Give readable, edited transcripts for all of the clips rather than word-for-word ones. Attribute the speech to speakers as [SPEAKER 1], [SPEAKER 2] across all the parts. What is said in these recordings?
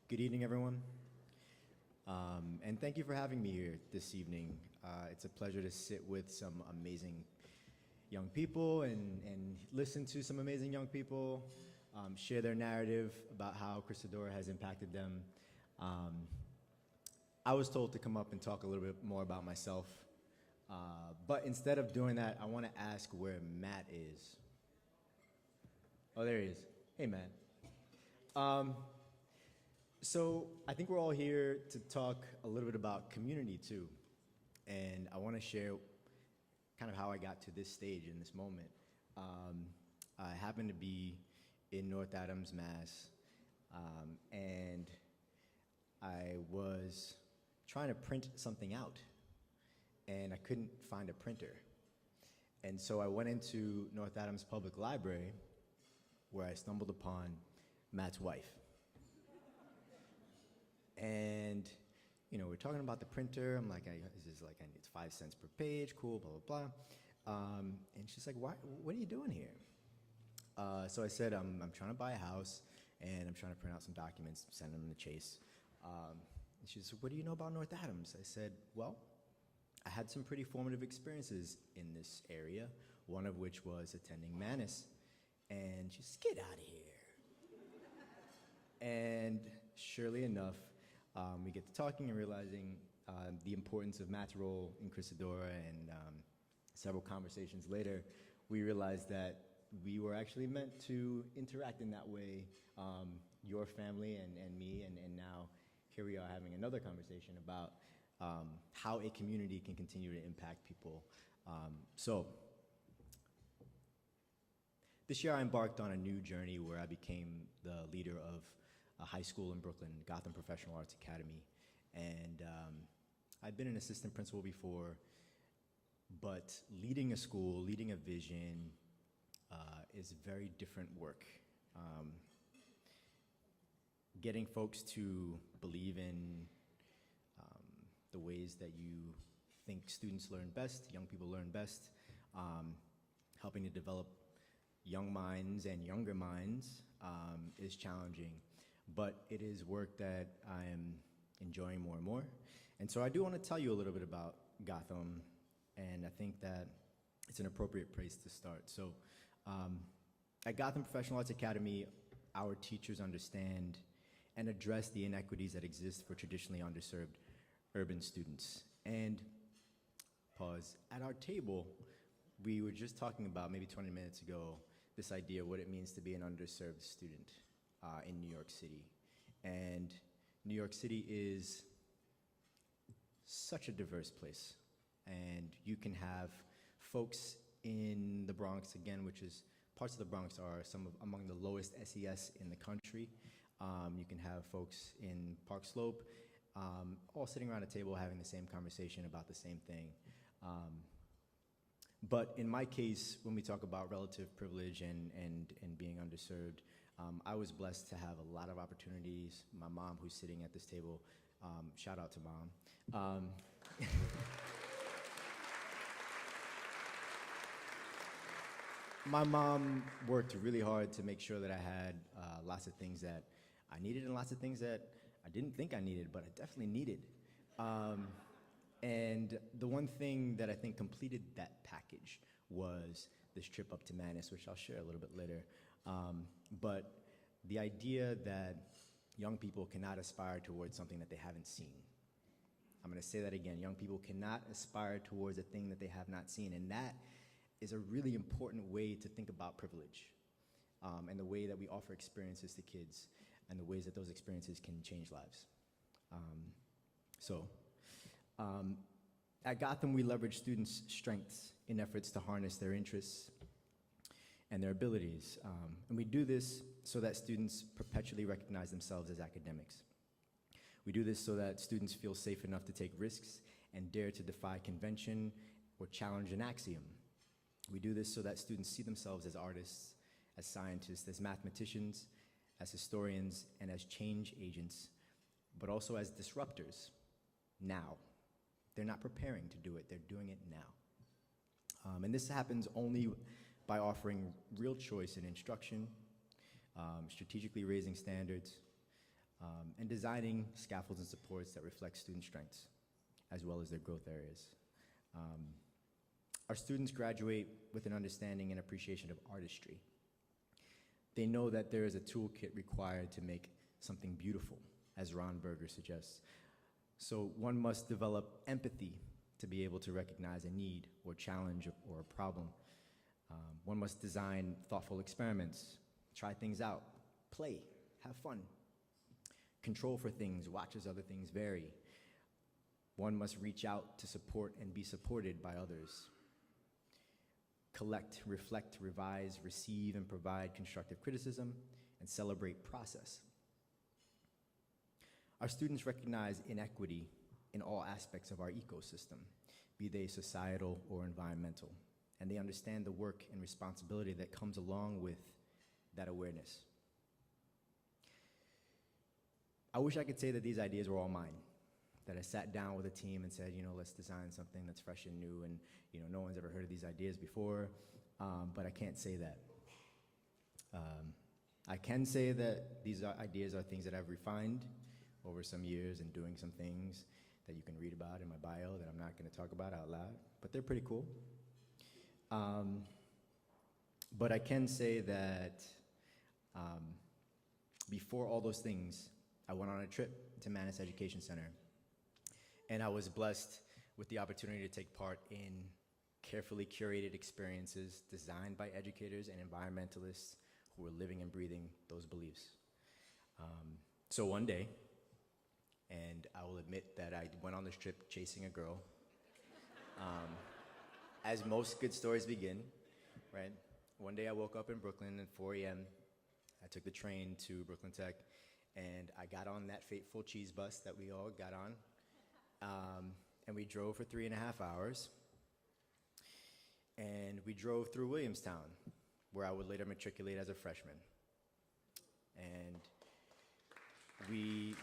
[SPEAKER 1] Good evening, everyone. And thank you for having me here this evening. It's a pleasure to sit with some amazing young people and listen to some amazing young people share their narrative about how Christodora has impacted them. I was told to come up and talk a little bit more about myself, but instead of doing that, I want to ask where Matt is. Oh, there he is. Hey, Matt. So I think we're all here to talk a little bit about community too. And I want to share kind of how I got to this stage in this moment. I happen to be in North Adams, Mass. And I was trying to print something out and I couldn't find a printer. And so I went into North Adams Public Library where I stumbled upon Matt's wife. And, you know, we're talking about the printer. I'm like, it's 5 cents per page, cool, blah, blah, blah. And she's like, what are you doing here? So I said, I'm trying to buy a house, and I'm trying to print out some documents, send them to Chase. And she said, what do you know about North Adams? I said, well, I had some pretty formative experiences in this area, one of which was attending Manus. And she said, get out of here. And surely enough, we get to talking and realizing the importance of Matt's role in Christodora, and several conversations later, we realized that we were actually meant to interact in that way, your family and me, and now here we are having another conversation about how a community can continue to impact people. So this year I embarked on a new journey where I became the leader of a high school in Brooklyn, Gotham Professional Arts Academy. And I'd been an assistant principal before, but leading a school, leading a vision is very different work. Getting folks to believe in the ways that you think students learn best, young people learn best, helping to develop young minds and younger minds is challenging. But it is work that I am enjoying more and more. And so I do want to tell you a little bit about Gotham, and I think that it's an appropriate place to start. So at Gotham Professional Arts Academy, our teachers understand and address the inequities that exist for traditionally underserved urban students. And pause, at our table, we were just talking about maybe 20 minutes ago, this idea of what it means to be an underserved student in New York City. And New York City is such a diverse place. And you can have folks in the Bronx, again, which is, parts of the Bronx are among the lowest SES in the country. You can have folks in Park Slope, all sitting around a table having the same conversation about the same thing. But in my case, when we talk about relative privilege and being underserved, I was blessed to have a lot of opportunities. My mom, who's sitting at this table, shout out to Mom. My mom worked really hard to make sure that I had lots of things that I needed and lots of things that I didn't think I needed, but I definitely needed. And the one thing that I think completed that package was this trip up to Manus, which I'll share a little bit later. But the idea that young people cannot aspire towards something that they haven't seen. I'm going to say that again. Young people cannot aspire towards a thing that they have not seen. And that is a really important way to think about privilege, and the way that we offer experiences to kids and the ways that those experiences can change lives. At Gotham, we leverage students' strengths in efforts to harness their interests and their abilities. And we do this so that students perpetually recognize themselves as academics. We do this so that students feel safe enough to take risks and dare to defy convention or challenge an axiom. We do this so that students see themselves as artists, as scientists, as mathematicians, as historians, and as change agents, but also as disruptors now. They're not preparing to do it, they're doing it now. And this happens only by offering real choice in instruction, strategically raising standards, and designing scaffolds and supports that reflect student strengths as well as their growth areas. Our students graduate with an understanding and appreciation of artistry. They know that there is a toolkit required to make something beautiful, as Ron Berger suggests. So one must develop empathy to be able to recognize a need or challenge or a problem. One must design thoughtful experiments, try things out, play, have fun, control for things, watch as other things vary. One must reach out to support and be supported by others. Collect, reflect, revise, receive, and provide constructive criticism, and celebrate process. Our students recognize inequity in all aspects of our ecosystem, be they societal or environmental, and they understand the work and responsibility that comes along with that awareness. I wish I could say that these ideas were all mine, that I sat down with a team and said, let's design something that's fresh and new, and no one's ever heard of these ideas before, but I can't say that. I can say that these ideas are things that I've refined over some years and doing some things that you can read about in my bio that I'm not going to talk about out loud, but they're pretty cool. But I can say that before all those things, I went on a trip to Manus Education Center, and I was blessed with the opportunity to take part in carefully curated experiences designed by educators and environmentalists who were living and breathing those beliefs. So one day, and I will admit that I went on this trip chasing a girl, as most good stories begin, right? One day I woke up in Brooklyn at 4 a.m. I took the train to Brooklyn Tech, and I got on that fateful cheese bus that we all got on, and we drove for 3.5 hours, and we drove through Williamstown, where I would later matriculate as a freshman. And we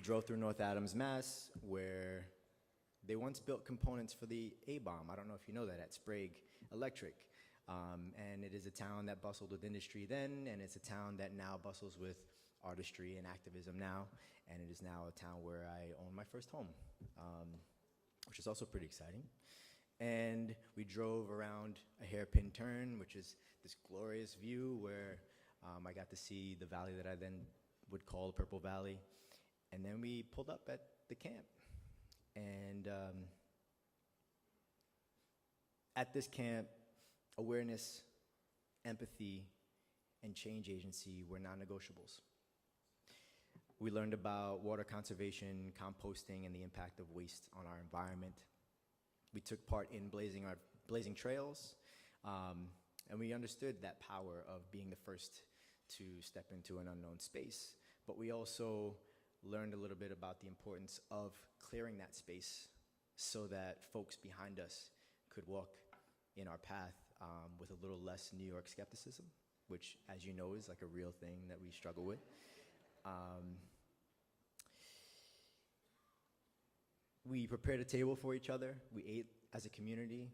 [SPEAKER 1] drove through North Adams, Mass, where they once built components for the A-bomb. I don't know if you know that, at Sprague Electric. And it is a town that bustled with industry then, and it's a town that now bustles with artistry and activism now, and it is now a town where I own my first home, which is also pretty exciting. And we drove around a hairpin turn, which is this glorious view where I got to see the valley that I then would call Purple Valley. And then we pulled up at the camp. And at this camp, awareness, empathy, and change agency were non-negotiables. We learned about water conservation, composting, and the impact of waste on our environment. We took part in blazing trails, and we understood that power of being the first to step into an unknown space. But we also learned a little bit about the importance of clearing that space so that folks behind us could walk in our path with a little less New York skepticism, which, as you know, is like a real thing that we struggle with. We prepared a table for each other. We ate as a community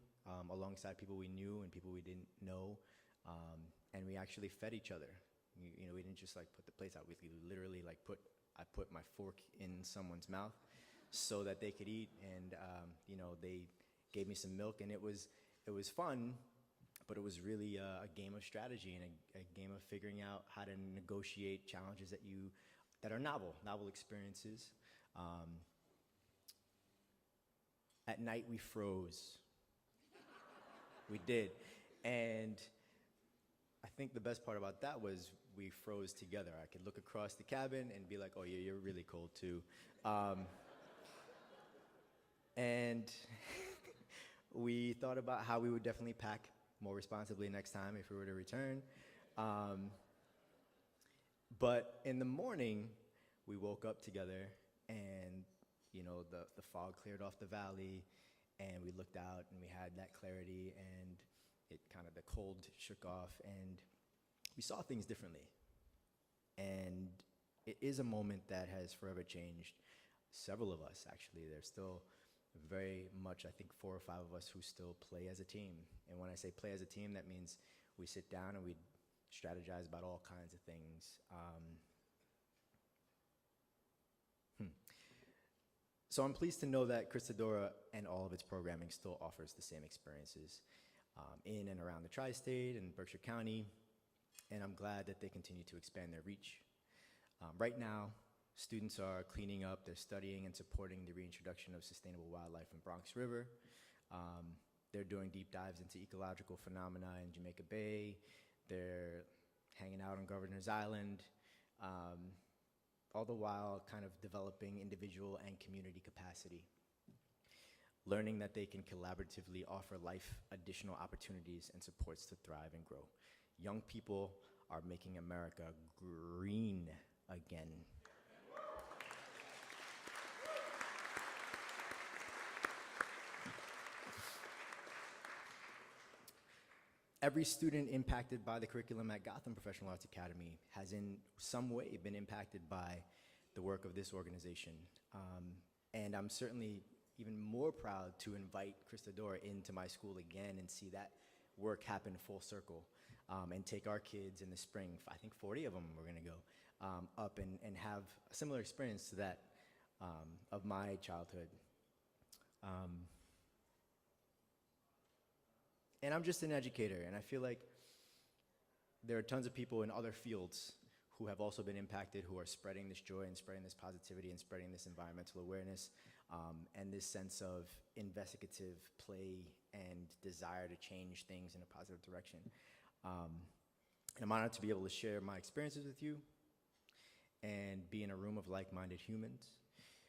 [SPEAKER 1] alongside people we knew and people we didn't know, and we actually fed each other. We didn't just like put the plates out. We literally like I put my fork in someone's mouth so that they could eat, and they gave me some milk, and it was fun, but it was really a game of strategy and a game of figuring out how to negotiate challenges that are novel experiences. At night we froze. We did, and I think the best part about that was we froze together. I could look across the cabin and be like, oh yeah, you're really cold too. And we thought about how we would definitely pack more responsibly next time if we were to return. But in the morning, we woke up together, and the fog cleared off the valley, and we looked out and we had that clarity, and the cold shook off, and we saw things differently. And it is a moment that has forever changed several of us, actually. There's still very much, I think, 4 or 5 of us who still play as a team. And when I say play as a team, that means we sit down and we strategize about all kinds of things. So I'm pleased to know that Christodora and all of its programming still offers the same experiences in and around the tri-state and Berkshire County, and I'm glad that they continue to expand their reach. Right now, students are cleaning up, they're studying and supporting the reintroduction of sustainable wildlife in Bronx River. They're doing deep dives into ecological phenomena in Jamaica Bay. They're hanging out on Governor's Island, all the while kind of developing individual and community capacity. Learning that they can collaboratively offer life additional opportunities and supports to thrive and grow. Young people are making America green again. Every student impacted by the curriculum at Gotham Professional Arts Academy has in some way been impacted by the work of this organization. And I'm certainly even more proud to invite Christodora into my school again and see that work happen full circle, and take our kids in the spring, I think 40 of them we're gonna go, up and have a similar experience to that of my childhood. And I'm just an educator, and I feel like there are tons of people in other fields who have also been impacted, who are spreading this joy and spreading this positivity and spreading this environmental awareness, and this sense of investigative play and desire to change things in a positive direction. And I'm honored to be able to share my experiences with you and be in a room of like-minded humans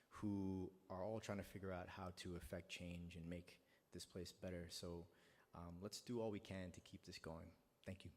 [SPEAKER 1] who are all trying to figure out how to affect change and make this place better. So let's do all we can to keep this going. Thank you.